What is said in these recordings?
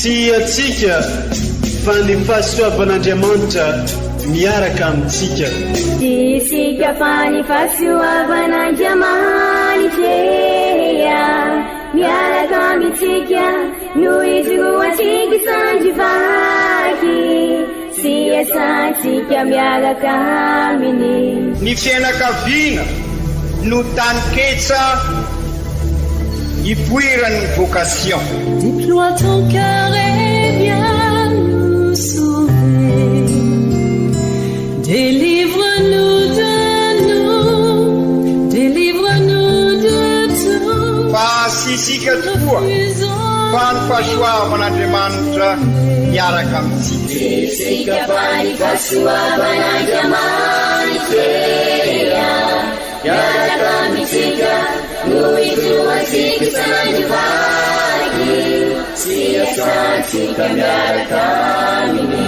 sy atsika fa ny fahasoavan'Andriamanitra miaraka amintsika. Isika fa ny fahasoavan'Andriamanitra miaraka amintsika noho izy roantsika sandrivaky sy asantsika miaraka aminy. Ny fianakaviana no taniketsa ipoiran'ny vocation. Déploie ton cœur et viens nous sauver. Délivre-nous de tout. Fasisika tokoa fa ny fahasoavan'Andriamanitra miaraka amintsika. Isika fa ny fahasoavan'Andriamanitra miaraka amintsika noho izy roantsika sandrivaky sy asantsika miaraka aminy.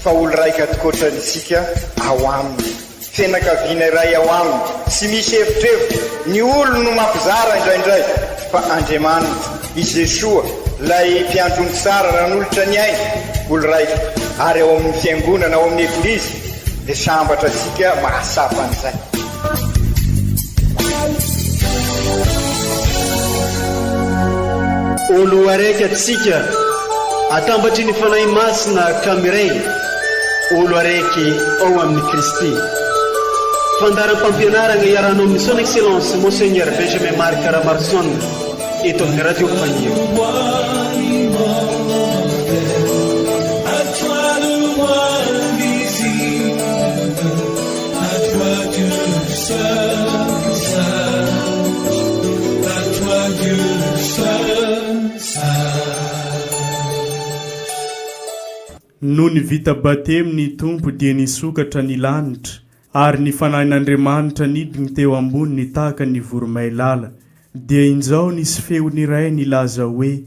Fa olo raika atokotrantsika ao aminy, fianakaviana iray ao aminy, tsy misy hevitrevitra. Ny olo no mampizara indraindray fa Andriamanitra i Jesoa lay mpiandrony tsara ranolotra ny aina olo raika. Ary ao amin'ny fiangonana ao amin'ny eglizy dia sambatra atsika mahasapa an'izay. Olo araiky atsika atambatry ny fanahy masina ka miray, olo araiky ao amin'ny Kristy. Fandaram-pampianarana iaranao amin'ny son excellence Monseigneur Benjamin Marc Caramarson eto amin'ny radio Fagnier. No ny vita batemy ny tompo dia nisokatra ny lanitra, ary ny fanahin'Andriamanitra nidiny teo ambony ny tahaka ny voromailala. Dia inzao nisy feony iray nilaza hoe,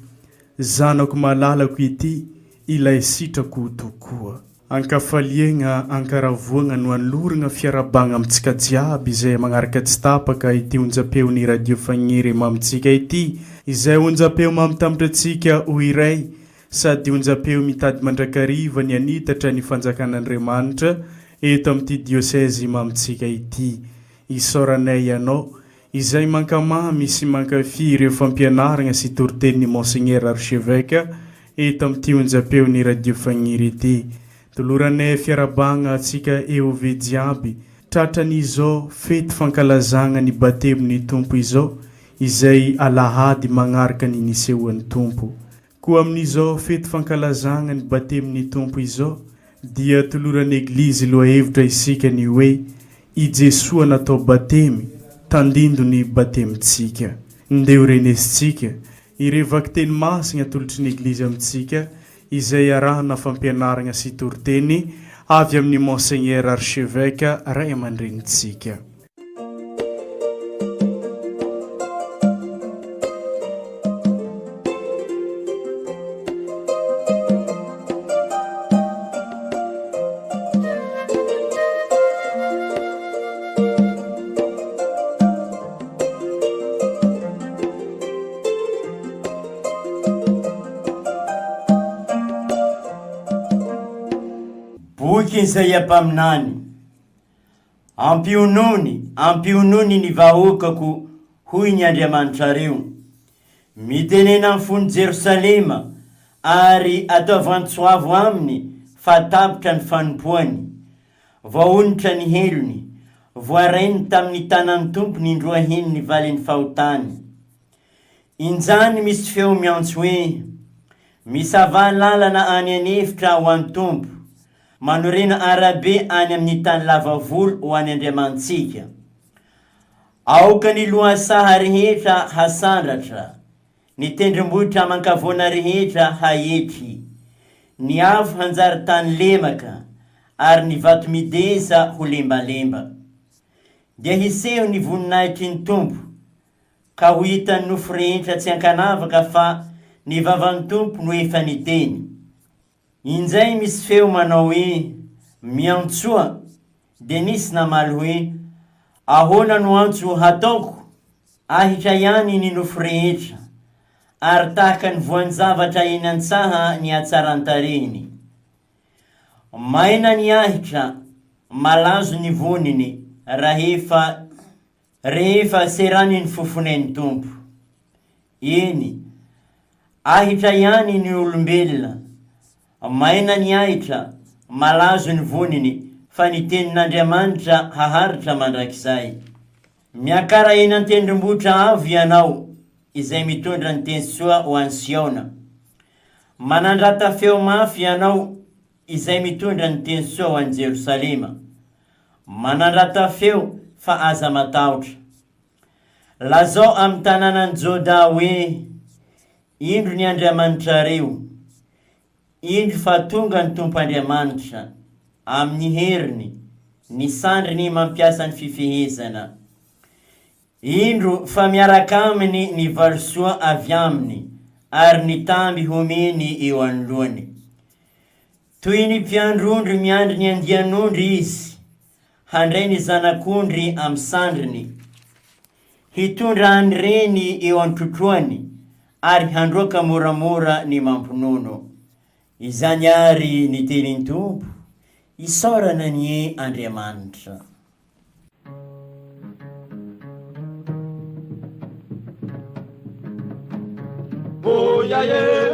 zanako malalako ity, ilay sitrako tokoa. Ankafaliagna ankaravoagna no anloragna fiarabagna amintsika jiaby izay magnaraka tsy tapaka ity onjam-peon'ny radio Fagniry mamintsika ity, izay onjam-peo mampitamitra antsika ho iray sady onjam-peo mitady mandrakariva ny anitatra ny fanjakan'Andriamanitra eto amin'ity diosèzy mamintsika ity. Isaoranay ianao izay mankamamy sy mankafy ireo fampianarana sy toritenin'ny Monseigneur Archevêque eto amin'ity onjam-peon'ny radio Fagniry ity. Toloranay fiarabagna atsika eo ve jiaby tratran'izao fety fankalazagna ny batemon'ny tompo izao izay alahady magnaraka ny nisehoan'ny tompo. Koa amin'izao fety fankalazagna ny batemon'ny tompo izao dia toloran'ny eglizy loha hevitra isika ny hoe i Jesoa natao batemy tandindo ny batemintsika. Ndeo renesitsika irevaky teny masina tolotry ny eglizy amintsika izay arahana fampianarana sy toriteny avy amin'ny Monseigneur Archevêque ray amandrenitsika. Boky izay ampaminany. Ampionony ny vahoakako hoy ny Andriamanitrareo. Mitenena amin'ny fony Jerosalema ary ataovantsoavo aminy fa tapitra ny fanompoany. Voahonitra ny helony, voarainy tamin'ny tanan'ny tompo ny indroahiny ny valin'ny fahotany. Injany misy feo miantso hoe, misava lalana any anefitra ho an'ny tompo, manorena arabe any amin'ny tany lavavolo ho any Andriamantsika. Aoka ny lohasaha rehetra hasandratra, ny tendrombohitra mankavoana rehetra haetry, ny afo hanjary tany lemaka, ary ny vato mideza ho lembalemba. Dia hiseho ny voninahitry ny tompo, ka ho hitany nofo rehetra tsy ankanavaka fa ny vavan'ny tompo no efa niteny. Injay misy feo manao hoe, miantsoa, dia nisy namaly hoe, ahoana no antso hataoko? ahitra ihany ny nofo rehetra, ary tahaka ny voan-javatra eny an-tsaha ny hatsaran-tarehiny. Maina ny ahitra, malazo ny voniny, rehefa serany ny fofonay ny tompo. Eny, ahitra ihany ny olombelona, maina ny ahitra, malazo ny voniny, fa ny tenin'Andriamanitra haharitra mandrakizay. Miakara eny an-tendrombohitra avo ianao, izay mitondra ny teny soa ho an'i Siona. Manandrata feo mafy ianao, izay mitondra ny teny soa ho an'i Jerosalema. Manandrata feo fa aza matahotra. Lazao amin'ny tanànan'i Joda hoe, indro ny Andriamanitrareo, indro fa tonga ny Tompo Andriamanitra, amin'ny heriny, ny sandriny mampiasa ny fifehezana. Indro fa miaraka aminy ny valosoa avy aminy, ary ny tamby homeny eo anoloany. Toy ny mpiandrondry miandry ny andianondry izy, handray ny zanak'ondry amin'ny sandriny, hitondra any reny eo an-trotroany, ary handroaka moramora ny mampinono. Izany ary ny tenin'ny Tompo, isaorana ny Andriamanitra. Oh yeah yeah,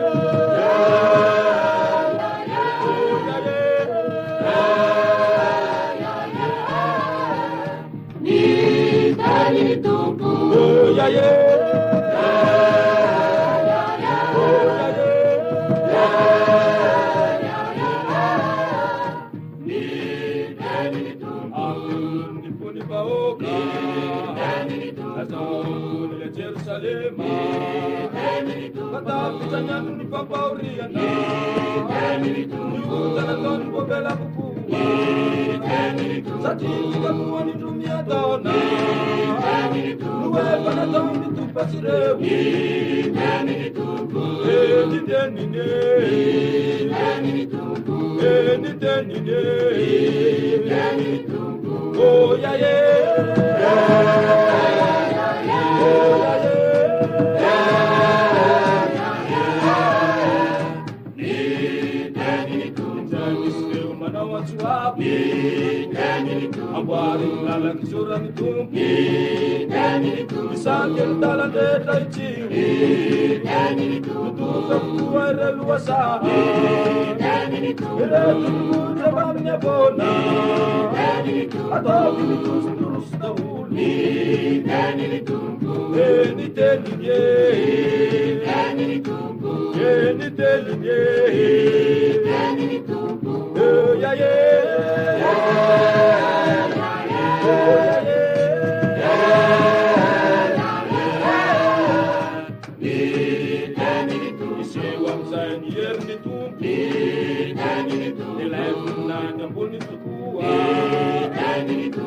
ni tani Tompo. Oh yeah yeah. Matapitanyano ny pampaoriana, niotana tao ny bobela kokoa, satria fikamoa ny dromiataona, noefa natao ny tompasireo, ny tenine, ny tenine, oh yeah yeah. Amboaring lalang surang tumpi, misakil dalam desa ciri, tutup kuara luasa, bila tunggu jamannya bona, atau terus terus dahulu, ini ya ya.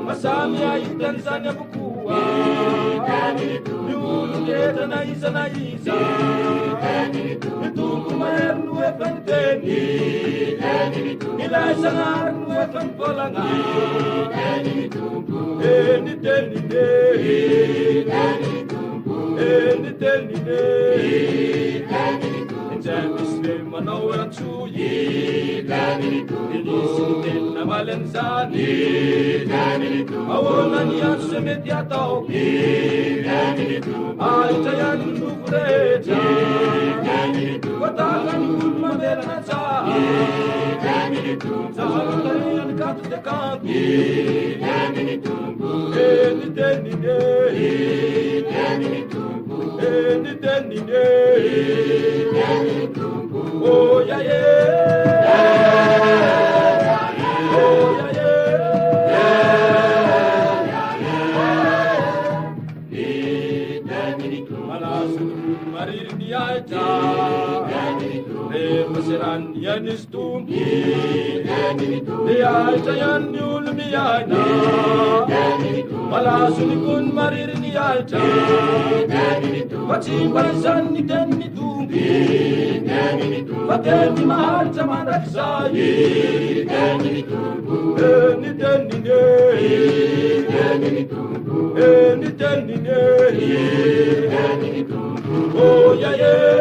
Masamia itanzania bukua, yulu yeta na isa, itu mahernu efenteni, ilasa ngarnu efentolanga, eni tenine, Jamis manawaran suyi, inisinin na malensani, awalan yan sumet yataw, ay tayan nukureja, watakan kulmadera na sa, sa halutayan katutekanti, oh yeah yeah, oh yeah yeah, malasun marir diaita, repaseran yanistum, diaita yan yulmiyana, malasun kun marir diaita, pacimpasan ni tenitum. Fatemi marcha mandaksai, ni tenine, Oh, yeah,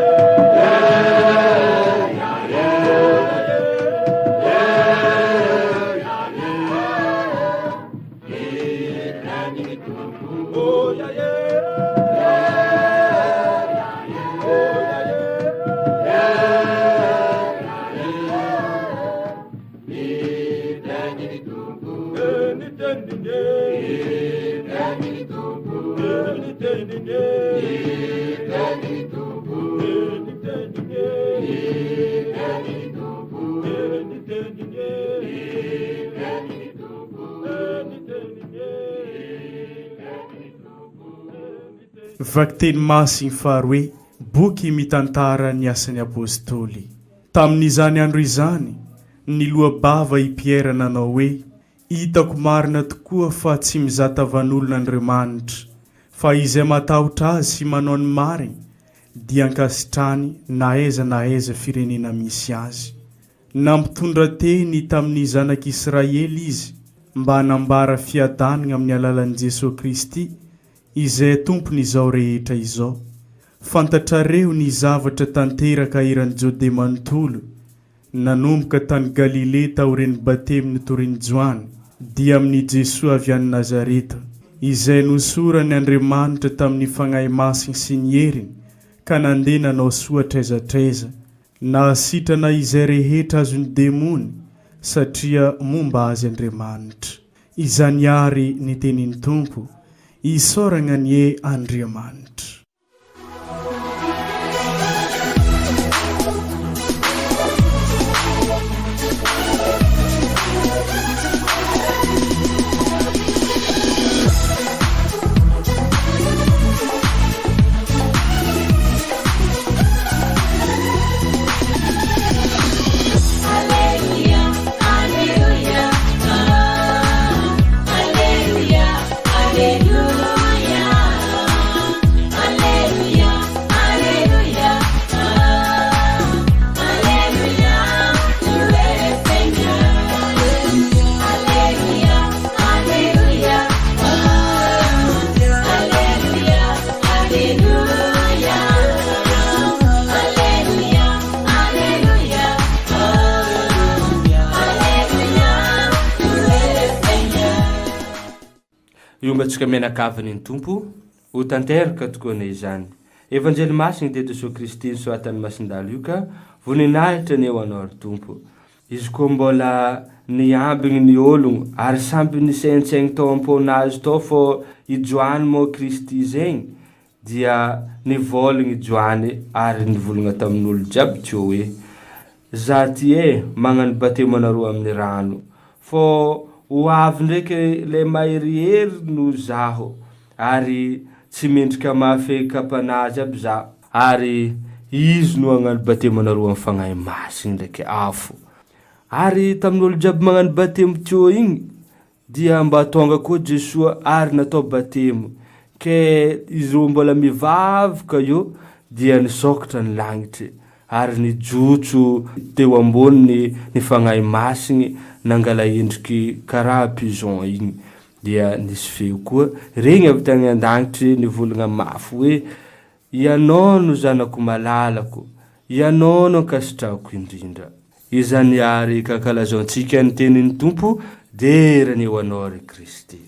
Vakiteny masiny faharoe boky mitantara ny asan'ny apôstôly. Tamin'izany andro izany, ny lohabava i Pierre nanao hoe, hitako marina tokoa fa tsy mizata van'olon'Andriamanitra, fa izay matahotra azy sy manao ny marina dia ankasitrany na aiza firenena misy azy. Nampitondra teny tamin'ny zanak'Israely izy mba hanambara fiadanana amin'ny alalan'i Jesosy Kristy izay tompony izao rehetra izao. Fantatrareo ny zavatra tanteraka eran'ny Jode manontolo nanomboka tany Galile taorian'ny batemin'ny Toriny Joany dia amin'ny Jesosy avy any Nazareta izay nosorany Andriamanitra tamin'ny fanahy masiny sy ny heriny ka nandeha nanao soa traizatraiza nahasitrana izay rehetra azony demony satria momba azy Andriamanitra. Izany ary ny tenin'ny Tompo isoragna ny Andriamanitra. Iomatsika menakavany ny Tompo ho tanteraka tokoa izany. Evanjely masiny de Jesosy Kristy nisoratany masindalo io ka voninahitra ny eo anao ry Tompo. Izy koa mbola niambiny ny ologno ary samby nisaintsaigny tao am-ponazy tao fô ijoany mo Kristy zegny dia nivolagny ijoany ary nivolagna tamin'olo jiaby teo hoe za ty magnano batemo anareo amin'ny rano fô ho avy ndraiky le maherihery no zaho ary tsy mendrika mafy kapanazy aby zaho ary izy no agnano batemo anareo amin'ny fagnahy masiny ndraiky afo. Ary tamin'olo jiaby magnano batemo teo igny dia mba tonga koa Jesosy ary natao batemo ke izy ro mbola mivavaka io dia nisokatra ny lagnitry ary nijotso teo ambony ny fagnahy masiny nangala endriky karaha pigeon igny dia nisy feo koa regny avy tany an-dagnitry nivolagna mafy hoe ianao no zanako malalako, ianao no ankasitrahako indrindra. Izany ary kankalazaontsika ny tenin'ny Tompo derany eo anao ry Kristy.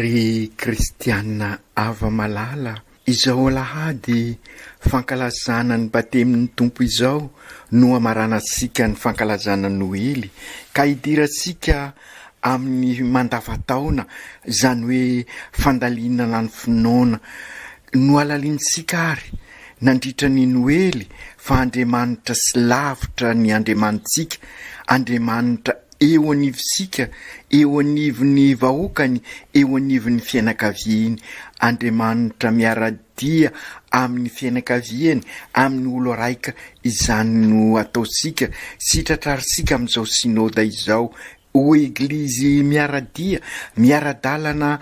Ry kristianina ava malala, izao lahady fankalazana ny batemin'ny Tompo izao no amaranasika ny fankalazana Noely ka idirantsika amin'ny mandavataona, zany hoe fandalinana ny finoana no alaliantsika ary nandritra ny Noely fa Andriamanitra sy lavitra ny Andriamanitsika, Andriamanitra eo anivosika, eo anivony vahoakany, eo anivony fianakaviany, Andriamanitra miaradia amin'ny fianakaviany, amin'ny olo raika. Izany no ataosika sitratrarisika amin'izao sinôda izao, o eglizy miaradia, miaradalana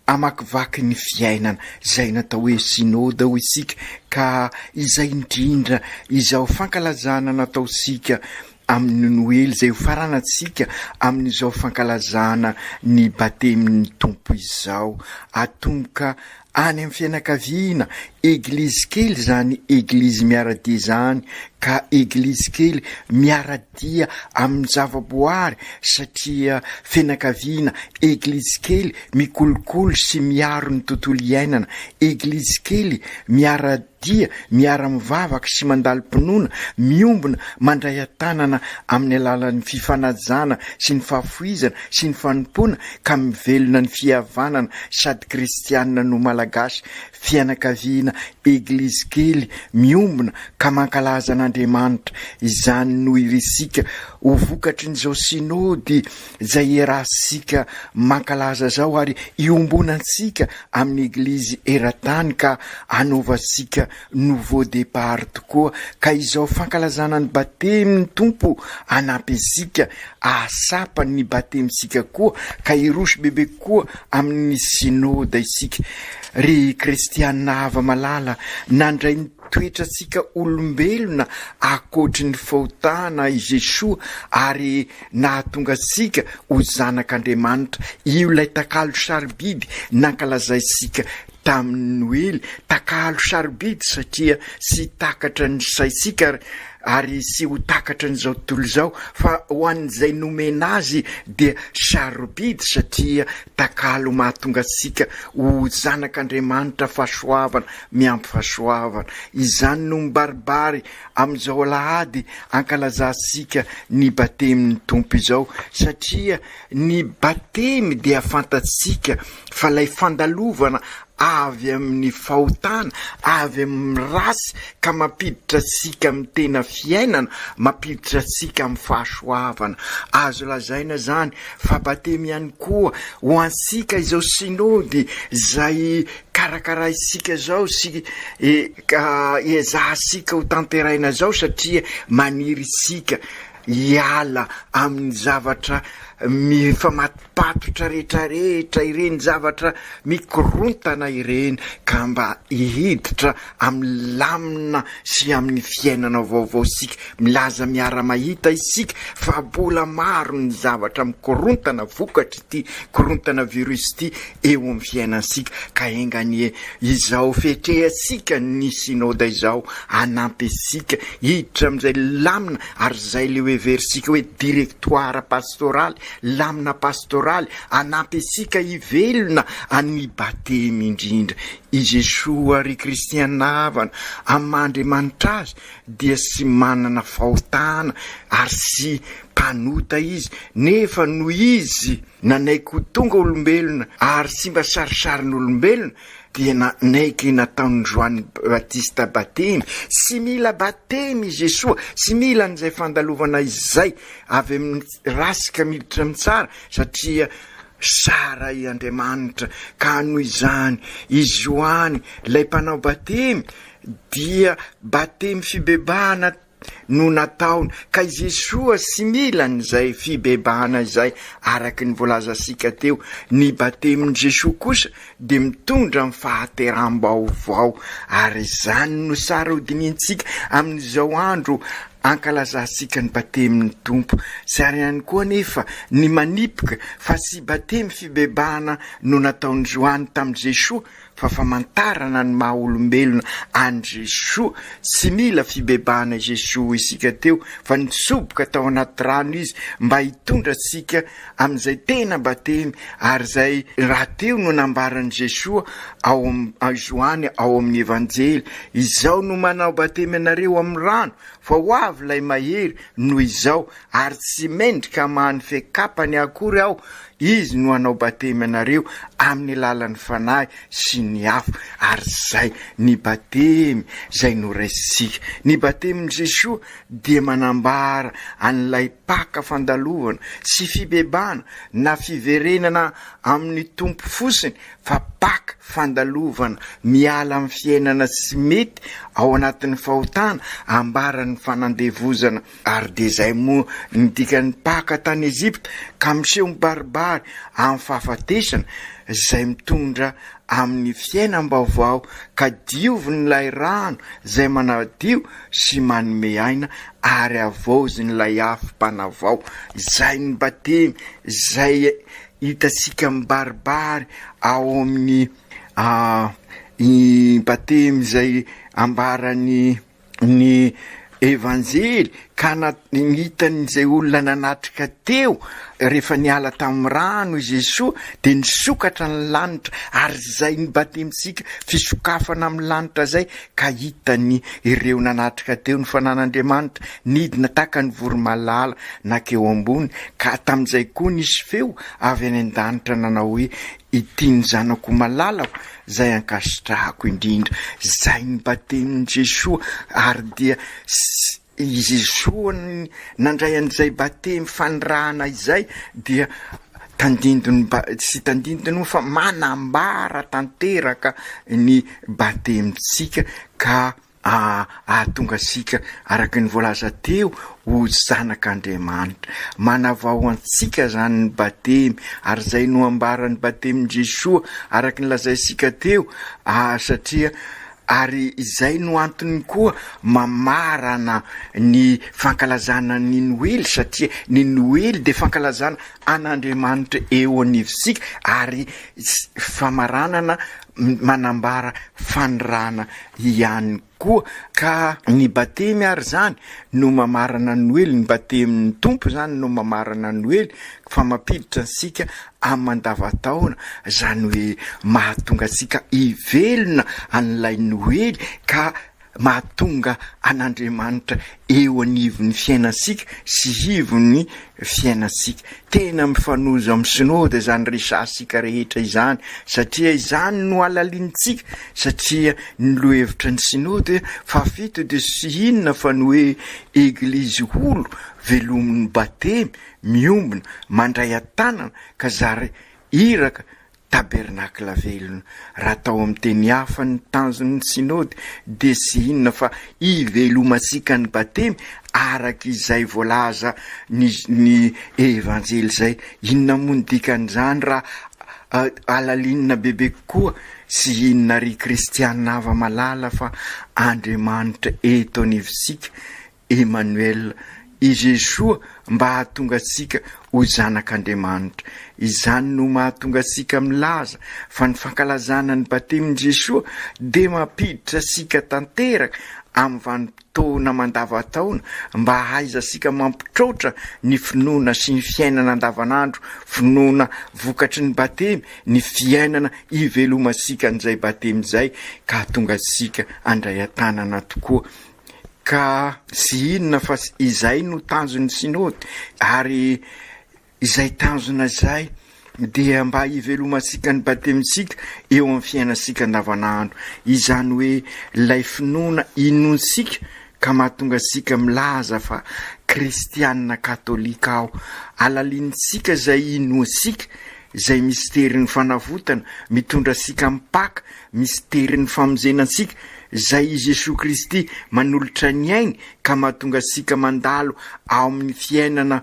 amakivaky ny fiainana zay natao hoe synôda ho isika, ka izay indrindra izao fankalazana nataosika amin'ny Noely zay ho faranatsika amin'izao fankalazana ny batemin'ny tompo izao. Atomboka any amin'ny fianakaviana, eglizy kely zany, eglizy miaradia zany, ka eglizy kely miaradia amin'ny zavaboary satria fianakaviana, eglizy kely mikolokolo sy miaro ny tontolo iainana, eglizy kely miaradia, miara-mivavaka sy mandalo-pinoana, miombona mandray an-tanana amin'ny alalan'ny fifanajana sy ny fahafoizana sy ny fanompoana, ka mivelona ny fihavanana sady kristianina no malagasy. Fianakaviana, eglizy kely miombona ka mankalaza an'Andriamanitra. Izany no irisika ho vokatry n'izao synôdy zay erasika mankalaza zao, ary iombonantsika amin'ny eglizy eran-tany ka anaovasika nouveau départ tokoa. Ka izao fankalazana ny batemin'ny tompo anampy isika ahasapa ny batemisika koa, ka irosy bebe koa amin'ny synôda isika. Ry kristianina ava malala, nandray ny toetratsika olombelona akoatry ny fahotana i Jesoa, ary nahatonga sika ho zanak'Andriamanitra. Io lay takalo sarobidy nankalazaisika tamin'ny Noely, takalo sarobidy satria sy takatra ny saisika ary sy ho takatra n'izao tontolo zao, fa ho an'izay nomena azy dia sarobidy satria takalo mahatonga sika ho zanak'Andriamanitra fahasoavana miampy fahasoavana. Izany no mibaribary amin'izao alahady ankalazasika ny batemin'ny tompo izao, satria ny batemy dia fantatsika fa lay fandalovana avy amin'ny fahotana, avy amin'ny rasy, ka mampiditra sika amin'ny tena fiainana, mampiditra sika amin'ny fahasoavana. Azo lazaina zany fa batemy ihany koa ho ansika izao synôdy zay karakara isika zao sy ezahasika ho tanteraina zao, satria maniry isika hiala amin'ny zavatra mifamatipatotra rehetrarehetra, ireny zavatra mikorontana ireny, ka mba hihiditra amin'ny lamina sy amin'ny fiainana vaovao sika. Milaza miara-mahita isika fa mbola maro ny zavatra mikorontana, vokatry ity korontana virus ity eo amin'ny fiainansika, ka enganie izao fetrehasika ny synôda izao anampy isika hiditra amin'izay lamina, ary zay le hoe versika hoe directoire pastoraly, lamina pastoraly, anampy isika hivelona any batemy indrindra. I Jesoa ry kristianina havana amin'Andriamanitra azy dia sy manana fahotana ary sy mpanota izy, nefa no izy nanaiky ho tonga olombelona ary sy mba sarisarin'olombelona dia naiky nataon'ny Joany Batista batemy. Sy mila batemy Jesoa, sy mila n'izay fandalovana izay avy amin'ny rasika miditra amin'ny tsara, satria sara i Andriamanitra. Ka noho izany i Joany lay mpanao batemy dia batemy fibebahana no nataony, ka i Jesoa sy mila n'izay fibebahana izay araky ny voalazasika teo. Ny batemin'i Jesoa kosa dia mitondra amin'ny fahateram-baovao, ary izany no sara ho dinintsika amin'izao andro ankalazasika ny batemin'ny tompo. Sary ihany koa nefa ny manipoka fa sy batemy fibebahana no nataon'ny Joany tamin'i Jesoa, fa famantarana ny maha olombelona any Jesoa. Sy mila fibebahana Jesoa isika teo, fa nitsoboka tao anaty rano izy mba hitondra sika amin'izay tena batemy, ary zay raha teo no nambaran'i Jesoa ao Joany ao amin'ny evanjely. Izao no manao batemy anareo amin'ny rano, fa ho avy lay mahery no izao, ary tsy mendrika mahany fiakapany akory aho. Izy no anao batemy anareo amin'ny alalan'ny fanahy sy ny afo. Ary zay ny batemy zay no raisika. Ny batemin'i Jesoa dia manambara an'ilay paka fandalovana sy fibebana na fiverenana amin'ny tompo fosiny fa paka fandalovana miala amin'ny fiainana sy mety ao anatin'ny fahotana ambaran'ny fanandevozana ary de zay moa nidikany paka tany Ezipta ka miseho mibaribary amin'ny fahafatesana zay mitondra amin'ny fiainam-baovao ka diovon'ilay rano zay manadio sy manome aina ary avozin'ilay afim-panavao. Zay ny batemy zay hitasika mibaribary ao amin'ny batemy zay ambarany ny evanjely ka hitan'izay olona nanatrika teo rehefa niala tamin'ny rano i Jesosy de nisokatra ny lanitra ary zay ny batemitsika fisokafana amin'ny lanitra zay ka hitany ireo nanatrika teo ny fanan'Andriamanitra nidina taka ny voromalala nakeo ambony ka tamin'izay koa nisy feo avy any an-danitra nanao hoe ity ny zanako malalako zay ankasitrahako indrindra. Zay ny batemin'i Jesosy ary dia Jesosy nandray an'izay batemy fanirahana izay dia tandindony sy tandindony fa manambara tanteraka ny batemitsika ka ahatonga sika araky ny voalaza teo ho zanak'Andriamanitra. Manavao antsika zany ny batemy ary zay no ambarany batemin'i Jesosy araky ny lazaisika teo satria ary izay no antony koa mamarana ny fankalazana ny Noely satria ny Noely de fankalazana an'Andriamanitra eo anivosika ary famaranana manambara fanirana ihany koa ka ny batemy ary zany no mamarana ny Noely. Ny batemin'ny tompo zany no mamarana ny Noely fa mampiditra ansika amin'ny mandavan-taona zany hoe mahatonga asika ivelona an'ilay Noely ka mahatonga an'Andriamanitra eo anivon'ny fiainasika sy hivon'ny fiainasika. Tena mifanozo amin'ny synody zany resasika rehetra izany satria izany no alalintsika satria ny lohevitra ny synody fa fito de sy inona fa ny hoe eglizy olo velomin'ny batemy miombona mandray an-tanana ka zary iraka tabernakla velona. Raha tao amin'ny teny hafa ny tanjon'ny synody de sy inona fa ivelomasika ny batemy araky izay voalaza ny evanjely zay. Inona moa ny dikan'izany raha alalinina bebe koa sy inona ry kristianina ava malala fa Andriamanitra eto anivosika Emmanuel i Jesosy mba hahatonga asika ho zanak'Andriamanitra. Izany no mahatonga asika milaza fa ny fankalazana ny batemin'i Jesosy de mampiditra asika tanteraka amin'ny vanim-potoana mandava-taona mba haiza asika mampitrotra ny finoana sy ny fiainana andavanandro, finoana vokatry ny batemy, ny fiainana ivelomasika an'izay batemy zay ka hatonga asika andray an-tanana tokoa. Ka sy inona fa izay no tanjon'ny synody ary izay tanjona zay dia mba ivelomasika ny batemitsika eo amin'ny fiainasika andavanandro. Izany hoe lay finoana inonsika ka mahatonga asika milaza fa kristianina katolika aho. Alalinsika zay inosika zay mistery-ny fanavotana mitondra asika mipaka, mistery-ny famonjenansika zay Jesosy Kristy manolotra ny ainy ka mahatonga asika mandalo ao amin'ny fiainana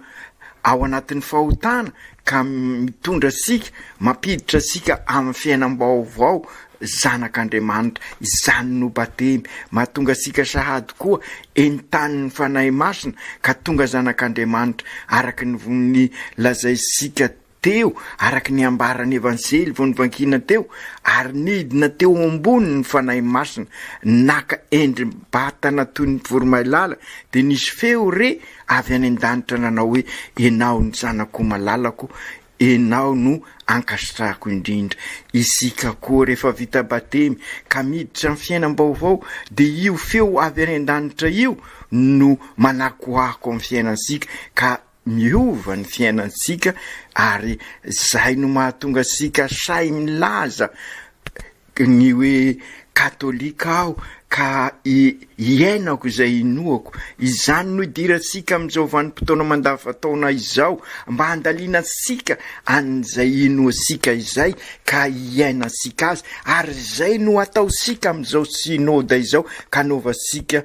ao anatin'ny fahotana ka mitondra asika mampiditra asika amin'ny fiainam-baovao zanak'Andriamanitra. Izany no batemy mahatonga asika sahady koa entan'ny fanahy masina ka tonga zanak'Andriamanitra araky ny lazaisika teo araky ny ambarany evanjely vao nivankina teo ary nidina teo ambony ny fanahy masina naka endry batana toy ny voromailala de nisy feo re avy any an-danitra nanao hoe enao ny zanako malalako, enao no ankasitrahako indrindra. Isika koa rehefa vita batemy ka miditra amin'ny fiainam-baovao de io feo avy any an-danitra io no manakoako amin'ny fiainansika ka miova ny fiainansika ary zay no mahatonga asika say milaza ny hoe katolika aho ka iainako izay inoako, izany no idiratsika amin'izao vanim-potoana mandavataona izao, mba handalianasika an'izay inoasika izay ka iainasika azy, ary zay no ataosika amin'izao synôda izao ka naovasika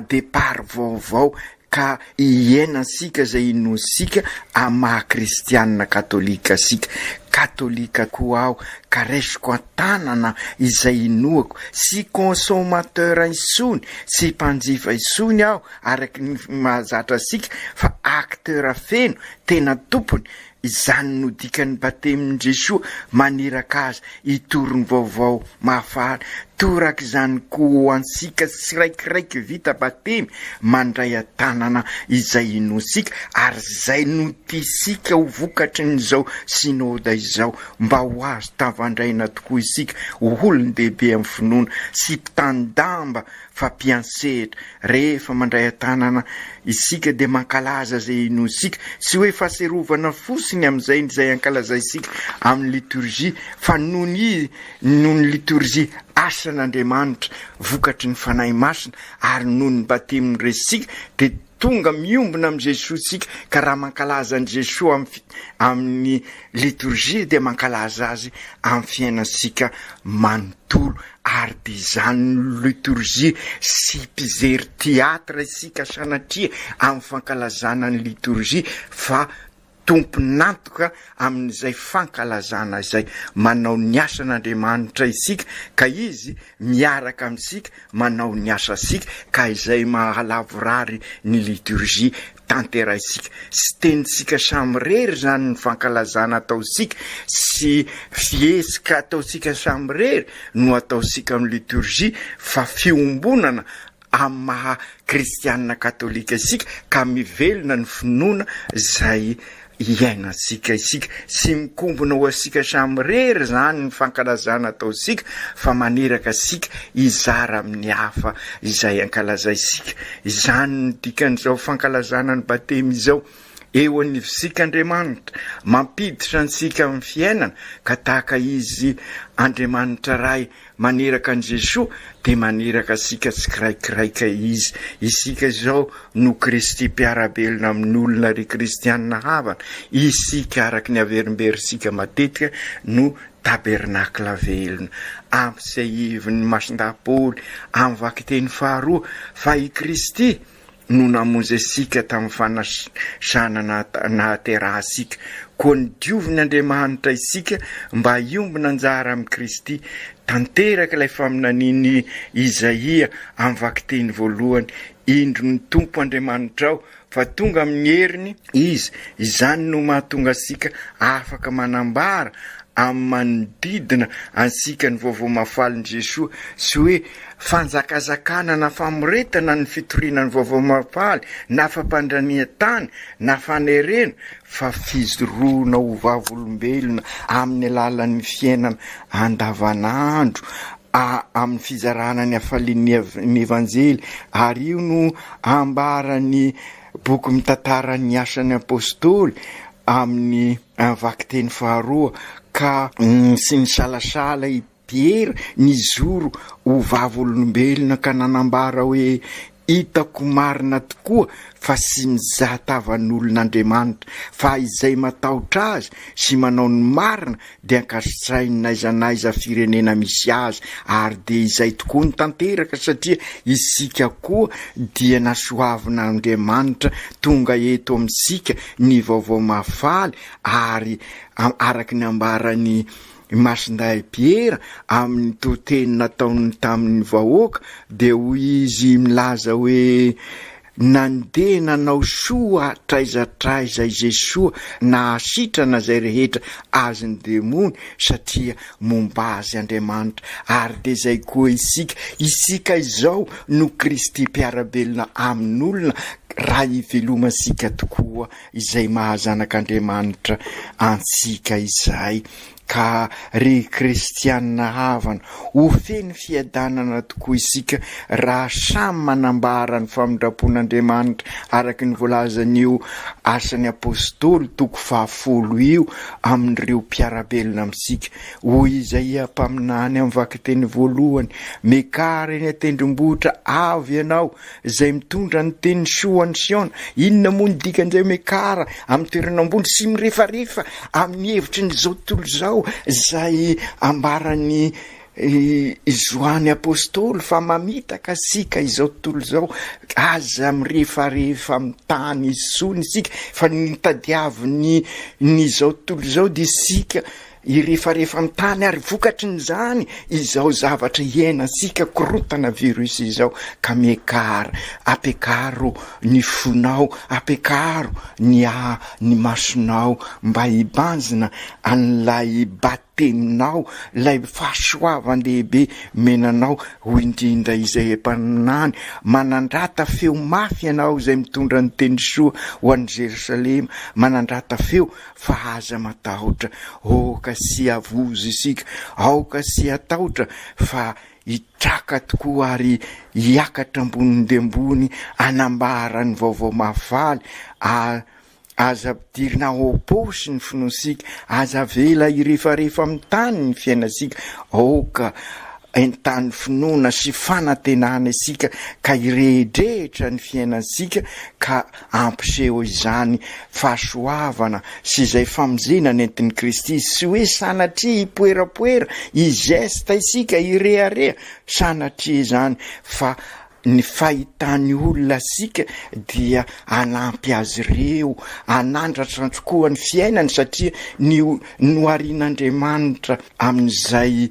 départ vaovao ka iainasika zay inosika ama kristianina katolika sika. Katolika koa aho ka resiko an-tanana izay inoako, sy consommateur isony, sy mpanjifa isony aho araky ny mahazatra asika fa acteur feno tena tompony. Izany no dikany batemin' Jesoa maniraka azy itorony vaovao mahafaly, torak' izany koa ansika siraikiraiky vita batemy mandray an-tanana izay inosika, ary zay no tisika ho vokatry n'izao synôda izao, mba ho azo tavandraina tokoa isika ho olon-dehibe amin'ny finoana sy mpitandamba fampiansetra rehefa mandray an-tanana isika de mankalaza zay inosika, sy hoe fahaserovana fosiny amin'izay zay ankalaza isika amin'ny liturgie, fa noho ny liturgie asan'Andriamanitra vokatry ny fanahy masina, ary noho ny batemin'ny resika de tonga miombona amin'ny Jesoa sika, ka raha mankalaza an' Jesoa amin'ny liturgie de mankalaza azy amin'ny fiainasika manontolo. Ary de zany liturgie sy mpijery teatra isika sanatria amin'ny fankalazana ny liturgie, fa tomponantoka amin'izay fankalazana izay, manao ny asan'Andriamanitra isika, ka izy miaraka amintsika manao ny asa sika, ka izay mahalavorary ny liturgie tanteraisika. Sy tenitsika samy rery zany ny fankalazana ataosika, sy fiesika ataosika samy rery no ataosika amin'ny liturgie, fa fiombonana amin'ny maha kristianina katolika isika, ka mivelona ny finoana zay iainasika isika, sy mikombona ho asika samy rery zany ny fankalazana ataosika, fa maneraka asika izara amin'ny hafa izay ankalaza isika. Izany ny dikan'izao fankalazana ny batemy izao, eo anivosika Andriamanitra mampiditra ansika amin'ny fiainana, ka tahaka izy Andriamanitra ray maneraka an' Jesoa de maneraka asika tsiraikiraika izy. Isika zao no Kristy mpiarabelona amin'olona ry kristianina havana, isika araky ny averimberisika matetika no tabernakla velona. Amp'izay iviny masindapoly amin'ny vakiteny faharoa, fa i Kristy no namonjy asika tamin'ny fanasana nahaterahasika, koa ny diovin'Andriamanitra isika mba iombona anjara amin'ny Kristy. Tanteraka ilay faminaniny Isaia amin'ny vakiteny voalohany, indro ny tompo Andriamanitra ao, fa tonga amin'ny heriny izy, izany no mahatonga asika afaka manambara amin'ny manodidina ansika ny vaovao mahafaly Jesoa, sy hoe fanjakazakana na famoretana ny fitoriana ny vaovao mahafaly, na fampandrania-tany na fanerena, fa fizoroana ho vavolombelona amin'ny alalan'ny fiainana andavanandro amin'ny fizarana ny hafalian'ny evanjely. Ary io no ambarany boky mitantara ny asan'ny apôstôly amin'ny vakiteny faharoa, ka sy ny salasala i Piera ny zoro ho vavolombelona, ka nanambara hoe hitako marina tokoa fa sy mizahatavan'olon'Andriamanitra, fa izay matahotra azy sy manao ny marina de ankasitrainy naizanaiza firenena misy azy. Ary de izay tokoa ny tanteraka, satria isika koa dia nasoavina Andriamanitra tonga eto amintsika ny vaovao mahafaly, ary araky ny ambarany masinday Piera amin'ny toteny nataony tamin'ny vahoaka, de hoy izy milaza hoe nandeha nanao soa traizatraiza i Jesoa, na asitrana zay rehetra azony demony, satria momba azy Andriamanitra. Ary de zay koa isika izao no Kristy mpiarabelona amin'olona, raha ivelomasika tokoa izay mahazanak'Andriamanitra ansika izay. ka ry kristianina havana ho feny fiadanana tokoa isika raha samy manambara ny famindrapon'Andriamanitra araka ny voalazan'io asan'ny apôstôly toko 10 io amin'ireo mpiarabelona amintsika. Hoy Isaia mpaminany amin'ny vakiteny voalohany: mekara eny atendrombohitra avy ianao izay mitondra ny teny soa any Siona. Inona moa ny dikan'izay mekara amin'ny toerana ambony sy mirefarefa amin'ny hevitry ny zao tontolo zao izay ambarany Zoany apôstôly fa mamitaka sika izao tontolo zao aza mirefarefa amin'ny tany isony isika fa nitadiavy ny zao tontolo zao dia sika irefarefa amin'ny tany ary vokatry ny zany izao zavatra iaina sika korotana virus izao. Ka mekara apekaro ny fonao, apekaro ny masonao mba hibanjina an'ilay bateminao, lay fahasoavan-dehibe menanao. Ho indrindra izay mpanany manandrata feo mafy ianao izay mitondra ny teny soa ho an'i Jerosalema, manandrata feo fa aza matahotra. Ka sy avozo isika, aoka sy atahotra fa hitraka tokoa ary hiakatra ambony dia ambony anambara ny vaovao mahafaly. Aza pidirina ao am-paosy ny finoasika, aza vela irefarefa amin'ny tany ny fiainasika. Aoka entany finoana sy fanantenana isika ka irehdrehitra ny fiainasika ka ampiseho izany fahasoavana sy izay famonjena nentin'ny Kristy. Sy hoe sanatria hipoerapoera izesta isika irehareha, sanatria izany fa ny fahitany olona sika dia anampy azy ireo, anandratra tokoa ny fiainany satria noharian'Andriamanitra amin'izay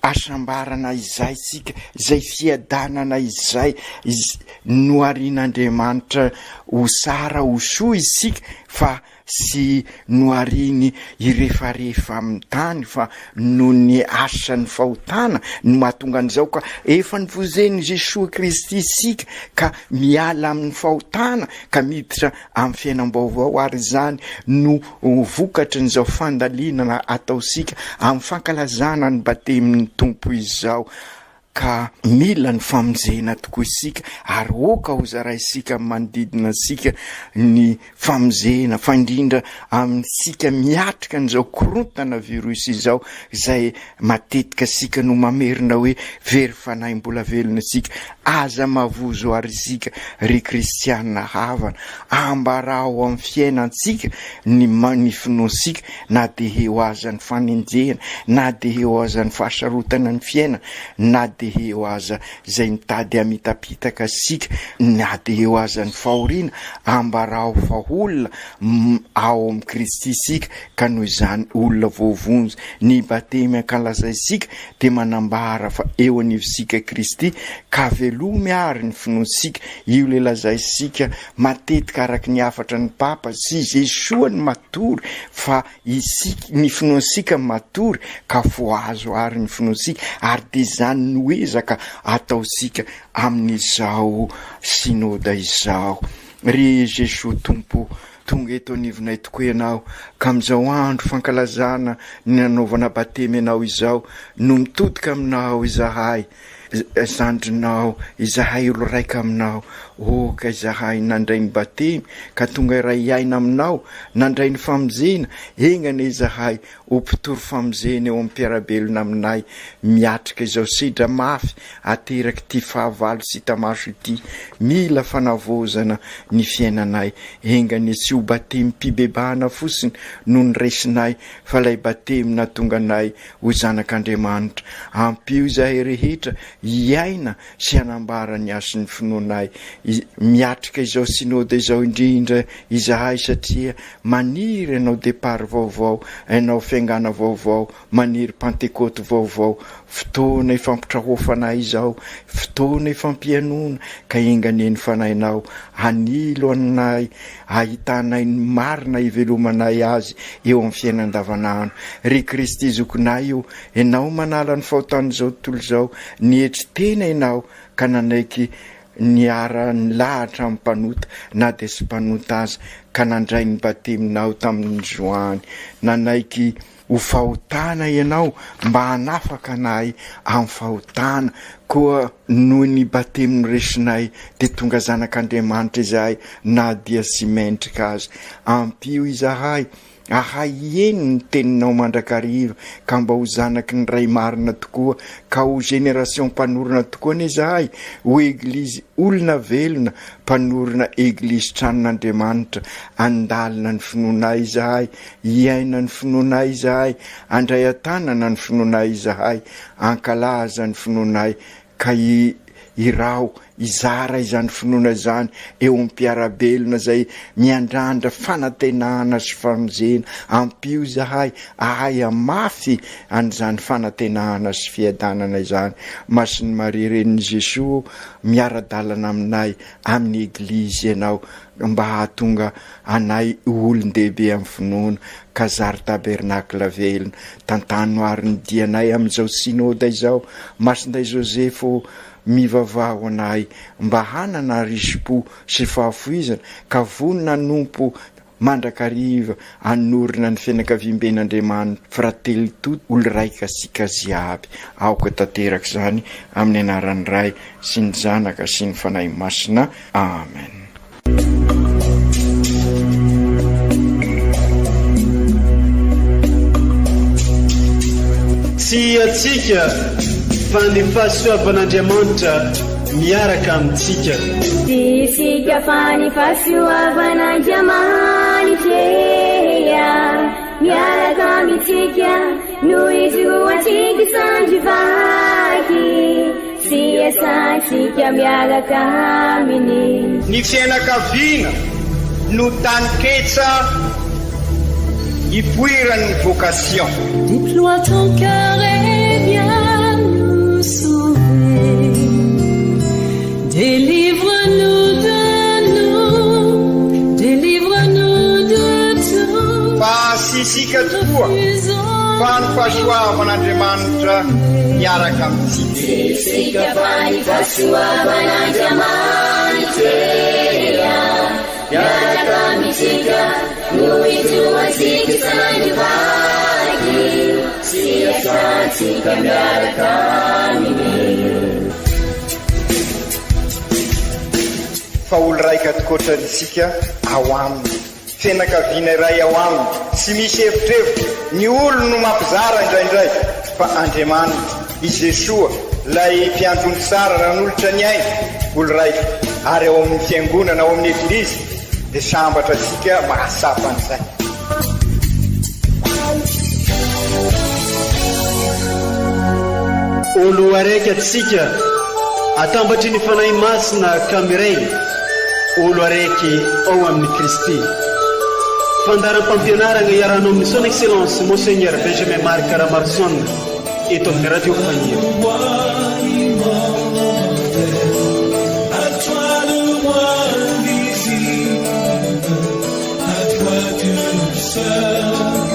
asambarana izay sika, izay fiadanana izay noharian'Andriamanitra ho sara ho soa isika fa sy nohariny irefarefa amin'ny tany fa noho ny asany fahotana no mahatonga an'izao ka efa nivozeny Jesosy Kristy isika ka miala amin'ny fahotana ka miditra amin'ny fiainam-baovao ary izany no vokatry n'izao fandalinana ataosika amin'ny fankalazana ny batemin'ny tompo izao. Ka mila ny famonjena tokoa isika ary oka ho zaraisika manodidina sika ny famonjena fa indrindra amin'sika miatrika n'izao korontana virus izao izay matetika sika no mamerina hoe very fanahy mbola velona sika. Aza mavozo ary sika ry kristianina havana ambarao amin'ny fiainantsika ny finoasika na dia eo aza ny fanenjena, na dia eo aza ny fahasarotana ny fiaina, na dia eo aza izay mitady amitapitaka sika, na dia eo aza ny fahoriana ambarao fa olona ao amin'ny Kristy sika ka noho izany olona voavonjy. Ny batemy ankalaza isika dia manambara fa eo anivosika Kristy ka velomy ary ny finoasika. Io le lazaisika matetika araka ny afatra ny Papa sy Jesosy ny matory fa isika ny finoasika matory ka voazo ary ny finoasika ary dia izany no ezaka ataosika amin'izao sinoda izao. Ry Jesosy Tompo, tonga eto anivonay tokoa ianao ka amin'izao andro fankalazana ny nanaovana batemy ianao izao no mitodika aminao izahay zandrinao, izahay olo raika aminao. Ka izahay nandray ny batemy ka tonga iray aina aminao, nandray ny famonjena engana izahay ho mpitory famonjena eo amin'ny mpiarabelona aminay miatrika izao sedra mafy ateraky ty fahavalo sy tamaso ity. Mila fanavozana ny fiainanay engany tsy ho batemy mpibebahana fotsiny no nyresinay fa lay batemy natonga anay ho zanak'Andriamanitra. Ampio izahay rehetra iaina sy anambara ny asy ny finoanay miatrika izao sinoda izao indrindra izahay satria maniry ianao depart vaovao, ianao fiangana vaovao, maniry pentecote vaovao, fotoana ifampitrahofanay izao, fotoana ifampianona ka enganeny fanahinao hanilo anay, ahitanay ny marina ivelomanay azy eo amin'ny fiainana andavanandro. Ry Kristy zokinay io, ianao manala ny fahotana izao tontolo izao, nihetry tena ianao ka nanaiky niara ny lahatra amin'ny mpanota na dia sy mpanota azy ka nandray ny bateminao tamin'ny Joany. Nanaiky ho fahotana ianao mba hanafaka anay amin'ny fahotana, koa noho ny batemin'ny resinay dia tonga zanak'Andriamanitra izahay na dia sy mendrika azy. Ampio izahay ahay eny ny teninao mandrakariva ka mba ho zanaky ny ray marina tokoa, ka ho génération mpanorona tokoa ny izahay, ho eglizy olona velona mpanorona eglizy tranon'Andriamanitra. Andalina ny finoanay izahay, iaina ny finoanay izahay, andray atanana ny finoanay izahay, ankalaza ny finoanay, ka irao izara izany finoana izany eo amin'ny mpiarabelona zay miandrandra fanantenana sy famonjena. Ampio izahay ahay amafy an'izany fanantenana sy fiadanana izany. Masiny Maria Reniny Jesosy miara-dalana aminay amin'ny eglizy ianao, mba hahatonga anay olon-dehibe amin'ny finoana. Kazary tabernakla velona tantanoariny dianay amin'izao synôda izao. Masinday Joseph mivavaho anay mba hanana risipo sy fahafoizana, ka vonina nompo mandrakariva anorina ny fianakaviam-ben'Andriamanitra frately toto olo raika sika ziaby. Aoka tanteraka izany amin'ny anaran'ny Ray sy ny Zanaka sy ny Fanahy Masina. Amen. Tsy atsika fa ny fahasoavan'Andriamanitra miaraka amintsika. Tsy isika fa ny fahasoavan'Andriamanitra miaraka amintsika, noho izy ho antsika sandrivaky, sy asantsika miaraka aminy. Ny fianakaviana no taniketsa ipoiran'ny vocation. Déploie ton cœur et viens nous sauver. Délivre-nous de tout. Fa sisika tokoa fa ny fahasoavan'Andriamanitra miaraka amintsika. Sisika fa ny fahasoavan'Andriamanitra miaraka amintsika, noho izy ho antsika sandrivaky, sy asantsika miaraka aminy. Fa olo raika tokoatranisika ao aminy, fianakaviana iray ao aminy, tsy misy hevitrevitra. Ny olo no mampizara indraindray, fa Andriamanitra i Jesosy lay mpiandrony tsara nanolotra ny aina, olo raika. Ary ao amin'ny fiangonana, ao amin'ny eglizy dia sambatra atsika mahasapa an'izay. Olo araiky atsika atambatry ny fanahy masina kamiray, olo araiky ao amin'ny Kristy. Fandaram-pampianarana iaranao amin'ny son excellence Monseigneur Benjamin Marc Caramarson eto amin'ny radio Fahia. À toi le moins visible, à toi Dieu seul.